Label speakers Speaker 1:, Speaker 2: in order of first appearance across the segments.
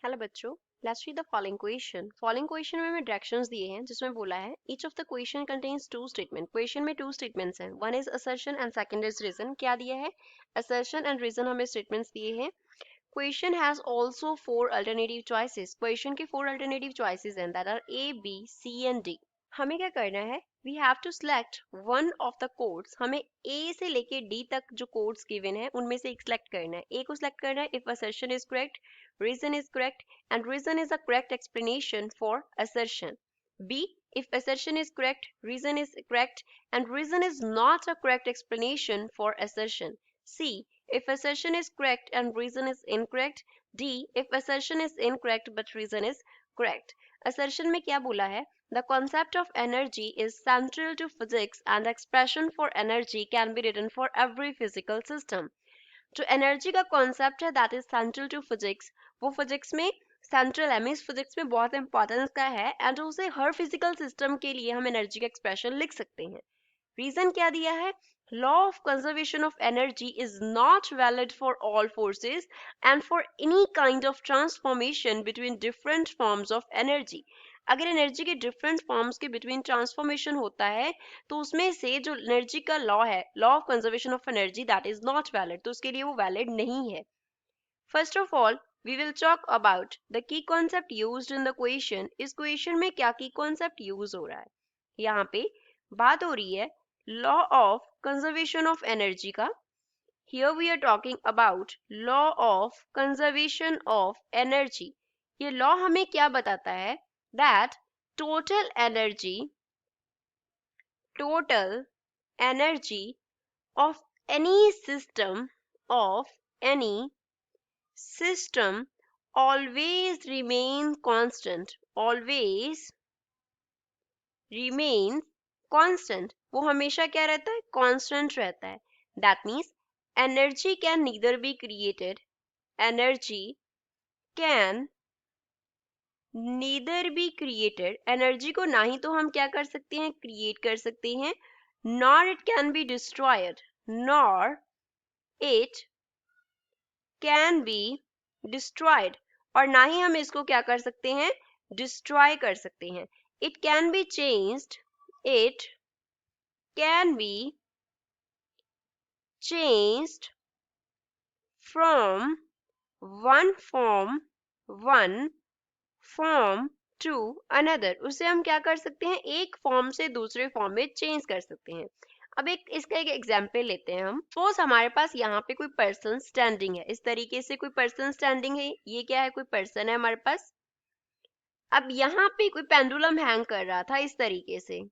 Speaker 1: Hello बच्चों, let's read the following question. Following question में हमें डायरेक्शंस दिए हैं जिसमें बोला है each of the question contains two statement. Question में टू स्टेटमेंट्स हैं, one is assertion and second is reason. क्या दिया है? असर्शन एंड रीजन हमें स्टेटमेंट्स दिए हैं। Question has also four alternative choices. Question के फोर अल्टरनेटिव चॉइसेस हैं that are A, B, C and D. हमें क्या करना है? We have to select one of the codes. हमें ए से लेके डी तक जो कोड्स गिवन है उनमें से एक सिलेक्ट करना है। ए को सिलेक्ट करना है if assertion is correct, reason is correct and reason is a correct explanation for assertion. B, if assertion is correct, reason is correct and reason is not a correct explanation for assertion. C, if assertion is correct and reason is incorrect. D, if assertion is incorrect but reason is correct. Assertion में क्या बोला है? The concept of energy is central to physics and the expression for energy can be written for every physical system. जो energy का concept है that is central to physics, वो physics में central है, मीन्स फिजिक्स में बहुत importance का है एंड उसे हर फिजिकल सिस्टम के लिए हम एनर्जी का एक्सप्रेशन लिख सकते हैं। रीजन क्या दिया है? Law of conservation of energy is not valid for all forces and for any kind of transformation between different forms of energy. अगर एनर्जी के डिफरेंट फॉर्म्स के बिटवीन ट्रांसफॉर्मेशन होता है तो उसमें से जो एनर्जी का लॉ है, law of conservation of energy, that is not valid, तो उसके लिए वो वैलिड नहीं है। First of all we will talk about the key concept used in the question. इस क्वेश्चन में क्या की कॉन्सेप्ट यूज हो रहा है? यहाँ पे बात हो रही है law of conservation of energy का। Here we are talking about law of conservation of energy. ये लॉ हमें क्या बताता है? That total energy of any system always remain constant, always remains constant. वो हमेशा क्या रहता है? Constant रहता है. That means energy can neither be created, energy can neither be created, energy को ना ही तो हम क्या कर सकते हैं? क्रिएट कर सकते हैं, nor it can be destroyed, nor it can be destroyed, और ना ही हम इसको क्या कर सकते हैं? डिस्ट्रॉय कर सकते हैं। it can be changed, it can be changed from one form to another. उसे हम क्या कर सकते हैं? एक फॉर्म से दूसरे फॉर्म में चेंज कर सकते हैं। अब इसका एक एग्जाम्पल लेते हैं हम। सपोज हमारे पास यहाँ पे कोई पर्सन स्टैंडिंग है, इस तरीके से कोई पर्सन स्टैंडिंग है, ये क्या है? कोई पर्सन है हमारे पास। अब यहाँ पे कोई पेंडुलम हैंग कर रहा था इस तरीके से,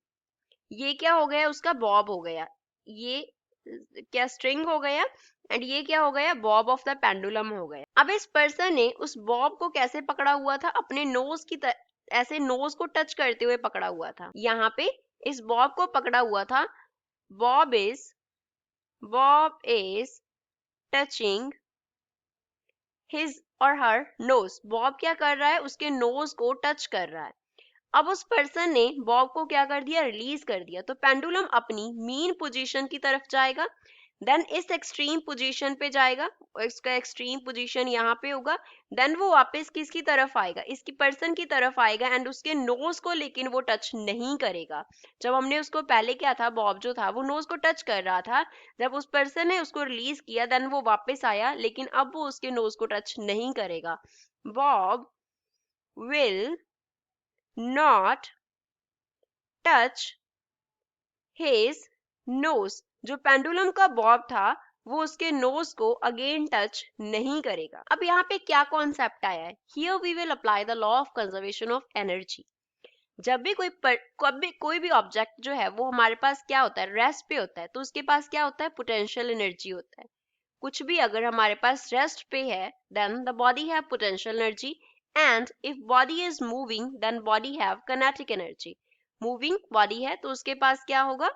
Speaker 1: ये क्या हो गया? उसका बॉब हो गया, ये क्या स्ट्रिंग हो गया एंड ये क्या हो गया? बॉब ऑफ द पेंडुलम हो गया। अब इस पर्सन ने उस बॉब को कैसे पकड़ा हुआ था? अपने नोज की ऐसे नोज को टच करते हुए पकड़ा हुआ था। यहाँ पे इस बॉब को पकड़ा हुआ था, बॉब इज टचिंग हिज और हर नोज। बॉब क्या कर रहा है? उसके नोज को टच कर रहा है। अब उस पर्सन ने बॉब को क्या कर दिया? रिलीज कर दिया, तो पेंडुलम अपनी मीन पोजीशन की तरफ जाएगा, देन इस एक्सट्रीम पोजीशन पे जाएगा, इसका एक्सट्रीम पोजीशन यहाँ पे होगा, देन वो वापस किसकी तरफ आएगा? इसकी पर्सन की तरफ आएगा एंड उसके नोज को लेकिन वो टच नहीं करेगा। जब हमने उसको पहले क्या था, बॉब जो था वो नोज को टच कर रहा था, जब उस पर्सन ने उसको रिलीज किया देन वो वापस आया, लेकिन अब वो उसके नोज को टच नहीं करेगा। Bob will not touch his nose। जो पेंडुलम का बॉब था वो उसके नोज को अगेन टच नहीं करेगा। अब यहाँ पे क्या कॉन्सेप्ट आया है? Here we will apply the law of conservation of energy। जब भी कोई भी ऑब्जेक्ट जो है वो हमारे पास क्या होता है? रेस्ट पे होता है, तो उसके पास क्या होता है? पोटेंशियल एनर्जी होता है। कुछ भी अगर हमारे पास रेस्ट पे है then the body have potential energy, and if body is moving then body have kinetic energy। moving body है तो उसके पास क्या होगा?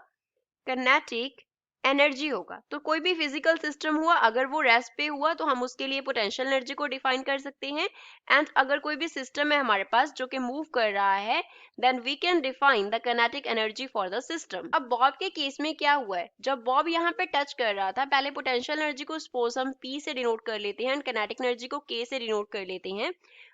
Speaker 1: kinetic एनर्जी होगा। तो कोई भी फिजिकल सिस्टम हुआ अगर वो रेस्ट पे हुआ तो हम उसके लिए पोटेंशियल एनर्जी को डिफाइन कर सकते हैं, एंड अगर कोई भी सिस्टम है हमारे पास जो कि मूव कर रहा है then we can define the kinetic energy for the system. अब बॉब के केस में क्या हुआ है? जब बॉब यहाँ पे टच कर रहा था, पहले पोटेंशियल एनर्जी को सपोज हम P से डिनोट कर लेते हैं एंड किनेटिक एनर्जी को K से डिनोट कर लेते हैं।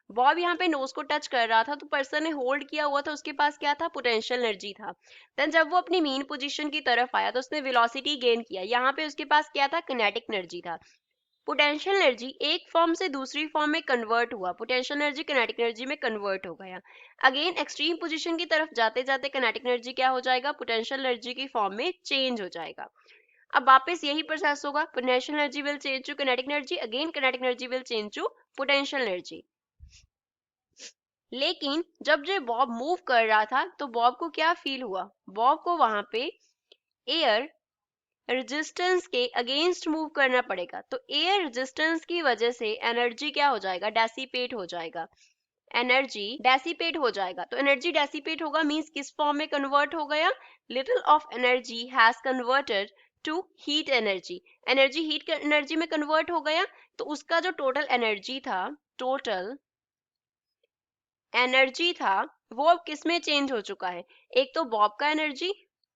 Speaker 1: बॉब यहाँ पे नोज को टच कर रहा था, तो पर्सन ने होल्ड किया हुआ था, उसके पास क्या था, पोटेंशियल एनर्जी था। देन जब वो अपनी मीन पोजीशन की तरफ आया तो उसने वेलोसिटी गेन किया, यहाँ पे उसके पास क्या था, किनेटिक एनर्जी था। पोटेंशियल एनर्जी एक फॉर्म से दूसरी फॉर्म में कन्वर्ट हुआ, पोटेंशियल एनर्जी किनेटिक एनर्जी में कन्वर्ट हो गया। अगेन एक्सट्रीम पोजीशन की तरफ जाते जाते किनेटिक एनर्जी क्या हो जाएगा, पोटेंशियल एनर्जी की फॉर्म में चेंज हो जाएगा। अब वापस यही प्रोसेस होगा, potential energy will change to kinetic energy, again kinetic energy will change to potential energy. लेकिन जब जो बॉब मूव कर रहा था तो बॉब को क्या फील हुआ, बॉब को वहां पे एयर रेजिस्टेंस के अगेंस्ट मूव करना पड़ेगा। तो एयर रेजिस्टेंस की वजह से एनर्जी क्या हो जाएगा, डेसिपेट हो जाएगा, एनर्जी डेसिपेट हो जाएगा। तो एनर्जी डेसिपेट होगा मींस किस फॉर्म में कन्वर्ट हो गया, little of energy has converted to heat energy, energy heat energy में कन्वर्ट हो गया। तो उसका जो टोटल एनर्जी था, टोटल एनर्जी था, वो अब किस में चेंज हो चुका है, एक तो बॉब का एनर्जी,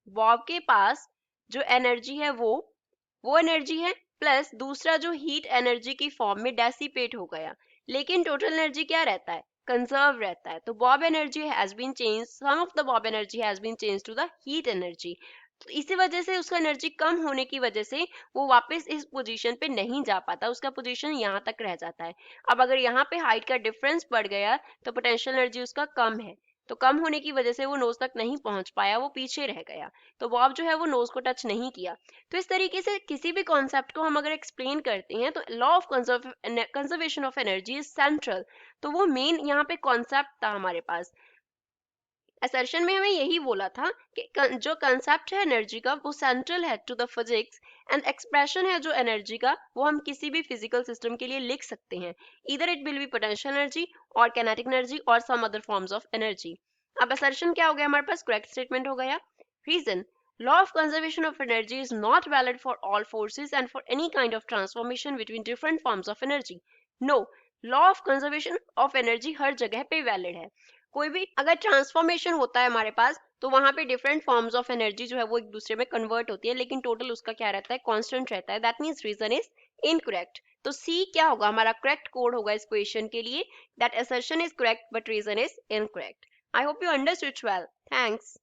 Speaker 1: बॉब के पास जो एनर्जी है वो एनर्जी है, प्लस दूसरा जो हीट एनर्जी की फॉर्म में डेसिपेट हो गया। लेकिन टोटल एनर्जी क्या रहता है, कंजर्व रहता है। तो bob energy has been change, some of the bob energy has been change to the heat energy. तो इसी वजह से उसका एनर्जी कम होने की वजह से वो वापस इस पोजीशन पे नहीं जा पाता, उसका पोजीशन यहाँ तक रह जाता है। अब अगर यहाँ पे हाइट का डिफरेंस बढ़ गया तो पोटेंशियल एनर्जी उसका कम है, तो कम होने की वजह से वो नोज तक नहीं पहुंच पाया, वो पीछे रह गया। तो बॉब जो है वो नोज को टच नहीं किया। तो इस तरीके से किसी भी कॉन्सेप्ट को हम अगर एक्सप्लेन करते हैं तो law of conservation of energy is central. तो वो मेन यहाँ पे कॉन्सेप्ट था हमारे पास। असर्शन में हमें यही बोला था कि जो कंसेप्ट है एनर्जी का वो सेंट्रल है to the physics, and expression है जो एनर्जी का वो हम किसी भी फिजिकल सिस्टम के लिए लिख सकते हैं, इधर it will be potential energy और काइनेटिक एनर्जी और some other forms of energy. अब असर्शन क्या हो गया हमारे पास, करेक्ट स्टेटमेंट हो गया। Reason, law of conservation of energy is not valid for all forces and for any kind of transformation between different forms of energy. No, law of conservation of energy हर जगह पे valid है। कोई भी अगर transformation होता है हमारे पास तो वहां पे डिफरेंट फॉर्म्स ऑफ एनर्जी जो है वो एक दूसरे में कन्वर्ट होती है, लेकिन टोटल उसका क्या रहता है, कांस्टेंट रहता है। That means reason is incorrect. तो सी क्या होगा हमारा करेक्ट कोड होगा इस क्वेश्चन के लिए, that assertion is correct but reason is incorrect. I hope you understood well. Thanks.